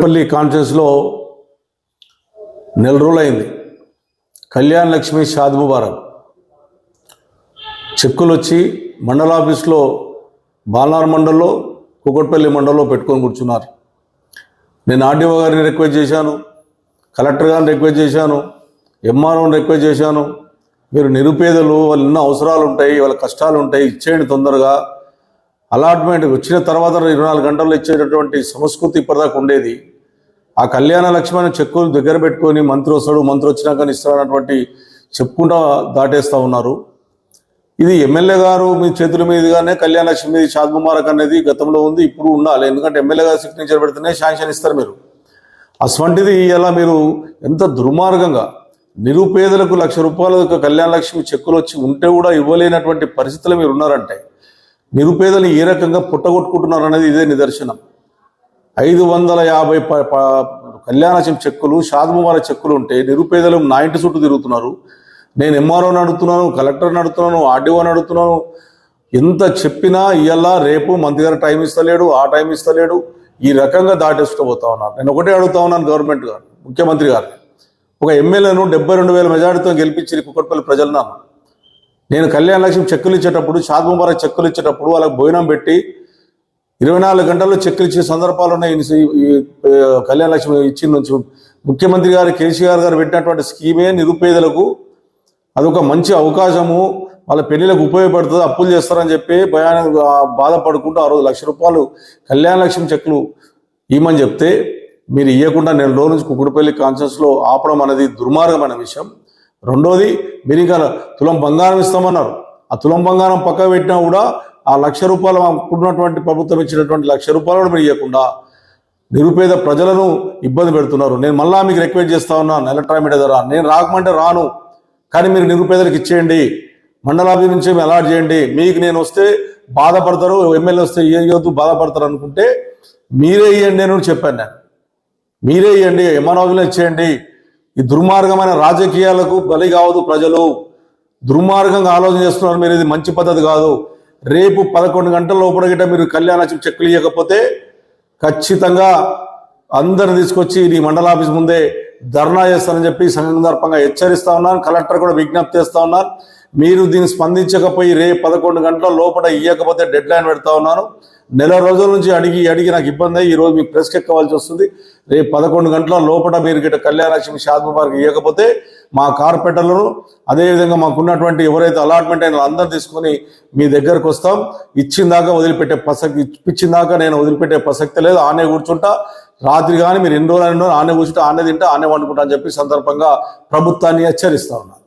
కూకట్పల్లి కాన్ఫరెన్స్లో నెల రోజులైంది. కళ్యాణ్ లక్ష్మి షాద్ ముబారక్ చెక్కులు వచ్చి మండల ఆఫీస్లో బాలనార్ మండల్లో కూకట్పల్లి మండల్లో పెట్టుకొని కూర్చున్నారు. నేను ఆర్డీఓ గారిని రిక్వెస్ట్ చేశాను, కలెక్టర్ గారిని రిక్వెస్ట్ చేశాను, ఎంఆర్ఓని రిక్వెస్ట్ చేశాను. మీరు నిరుపేదలు, వాళ్ళు ఎన్నో అవసరాలు ఉంటాయి, వాళ్ళ కష్టాలు ఉంటాయి, ఇచ్చేయండి తొందరగా. అలాట్మెంట్ వచ్చిన తర్వాత 24 గంటల్లో ఇచ్చేటటువంటి సంస్కృతి ఇప్పటిదాకా ఉండేది. ఆ కళ్యాణ లక్ష్మి చెక్కులు దగ్గర పెట్టుకొని మంత్రి వస్తాడు, మంత్రి వచ్చినాక ఇస్తాడన్నటువంటి చెప్పుకుంటా దాటేస్తూ ఉన్నారు. ఇది ఎమ్మెల్యే గారు మీ చేతుల మీదుగానే కళ్యాణ లక్ష్మి షాద్ ముబారక్ అనేది గతంలో ఉంది, ఇప్పుడు ఉండాలి. ఎందుకంటే ఎమ్మెల్యే గారు సిగ్నేచర్ పెడితేనే శాంక్షన్ ఇస్తారు మీరు. అటువంటిది ఇలా మీరు ఎంత దుర్మార్గంగా నిరుపేదలకు ₹1,00,000 కళ్యాణ లక్ష్మి చెక్కులు వచ్చి ఉంటే కూడా ఇవ్వలేనటువంటి పరిస్థితులు మీరు ఉన్నారంటే నిరుపేదలు ఏ రకంగా పుట్టగొట్టుకుంటున్నారు అనేది ఇదే నిదర్శనం. 550 కళ్యాణ చెక్కులు, షాద్ ముబారక్ చెక్కులు ఉంటే నిరుపేదలు నా ఇంటి చుట్టూ తిరుగుతున్నారు. నేను ఎంఆర్ఓని అడుగుతున్నాను, కలెక్టర్ని అడుగుతున్నాను, ఆర్డీఓని అడుగుతున్నాను. ఎంత చెప్పినా ఇవాళ రేపు మంత్రి గారు టైం ఇస్తలేడు, ఆ టైం ఇస్తలేడు, ఈ రకంగా దాటేసుకుపోతా ఉన్నారు. నేను ఒకటే అడుగుతా ఉన్నాను గవర్నమెంట్ గారు, ముఖ్యమంత్రి గారిని. ఒక ఎమ్మెల్యేను 72,000 మెజార్టీతో గెలిపించి కూకట్పల్లి ప్రజలను నేను కళ్యాణ లక్ష్మి చెక్కులు ఇచ్చేటప్పుడు, షాద్ ముబారక్ చెక్కులు ఇచ్చేటప్పుడు వాళ్ళకి భోజనం పెట్టి 24 గంటల్లో చెక్కులు ఇచ్చే సందర్భాలు ఉన్నాయి. ఈ కళ్యాణ లక్ష్మి ఇచ్చిన నుంచి ముఖ్యమంత్రి గారు కేసీఆర్ గారు పెట్టినటువంటి స్కీమే నిరుపేదలకు అదొక మంచి అవకాశము, వాళ్ళ పెళ్లిలకు ఉపయోగపడుతుంది, అప్పులు చేస్తారని చెప్పి బాధపడుకుంటూ ఆ రోజు ₹1,00,000 కళ్యాణ లక్ష్మి చెక్కులు ఇవ్వమని చెప్తే మీరు ఇవ్వకుండా నెల రోజుల నుంచి కూకట్పల్లి కాన్ఫరెన్స్లో ఆపడం అనేది దుర్మార్గమైన విషయం. రెండోది, మీరు ఇంకా తులం బంగారం ఇస్తామన్నారు. ఆ తులం బంగారం పక్క పెట్టినా కూడా ఆ ₹1,00,000 ఉన్నటువంటి ప్రభుత్వం ఇచ్చినటువంటి ₹1,00,000 మీరు ఇవ్వకుండా నిరుపేద ప్రజలను ఇబ్బంది పెడుతున్నారు. నేను మళ్ళా మీకు రిక్వెస్ట్ చేస్తా ఉన్నాను, ఎలక్ట్రానిక్ మీడియా ద్వారా, నేను రాకమంటే రాను, కానీ మీరు నిరుపేదలకు ఇచ్చేయండి, మండలాభి నుంచి అలాట్ చేయండి. మీకు నేను వస్తే బాధపడతారు, ఎమ్మెల్యే వస్తే ఇవ్వద్దు బాధపడతారు అనుకుంటే మీరే ఇవ్వండి అని చెప్పాను. నేను మీరే ఇవ్వండి, ఎంఆర్ఓలో ఇచ్చేయండి. ఈ దుర్మార్గమైన రాజకీయాలకు బలి కావద్దు ప్రజలు. దుర్మార్గంగా ఆలోచన చేస్తున్నారు మీరు, ఇది మంచి పద్ధతి కాదు. రేపు 11 గంటల లోపల గిట్ట మీరు కళ్యాణ చెక్కులు ఇవ్వకపోతే ఖచ్చితంగా అందరిని తీసుకొచ్చి నీ మండల ఆఫీస్ ముందే ధర్నా చేస్తానని చెప్పి సందర్భంగా హెచ్చరిస్తా ఉన్నాను. కలెక్టర్ కూడా విజ్ఞప్తి చేస్తా ఉన్నాను. మీరు దీన్ని స్పందించకపోయి రేపు 11 గంటల లోపల ఇవ్వకపోతే డెడ్ లైన్ పెడతా ఉన్నాను. నెల రోజుల నుంచి అడిగి నాకు ఇబ్బంది అయ్యి ఈరోజు మీకు ప్రెస్కి ఎక్కవలసి వస్తుంది. రేపు 11 గంటల లోపల మీరు గిట్ట కళ్యాణ లక్ష్మి షాద్ ముబారక్ ఇవ్వకపోతే మా కార్పొరేటర్లను, అదేవిధంగా మాకున్నటువంటి ఎవరైతే అలాట్మెంట్ అయినా అందరూ తీసుకొని మీ దగ్గరకు వస్తాం. ఇచ్చిందాకా వదిలిపెట్టే ప్రసక్తి, ఇప్పించిందాకా నేను వదిలిపెట్టే ప్రసక్తి లేదు. ఆనే కూర్చుంటా, రాత్రి కానీ మీరు ఎన్ని రోజులు ఆనే కూర్చుంటా, ఆనే తింటా, ఆనే వండుకుంటా అని చెప్పి సందర్భంగా ప్రభుత్వాన్ని హెచ్చరిస్తా ఉన్నాను.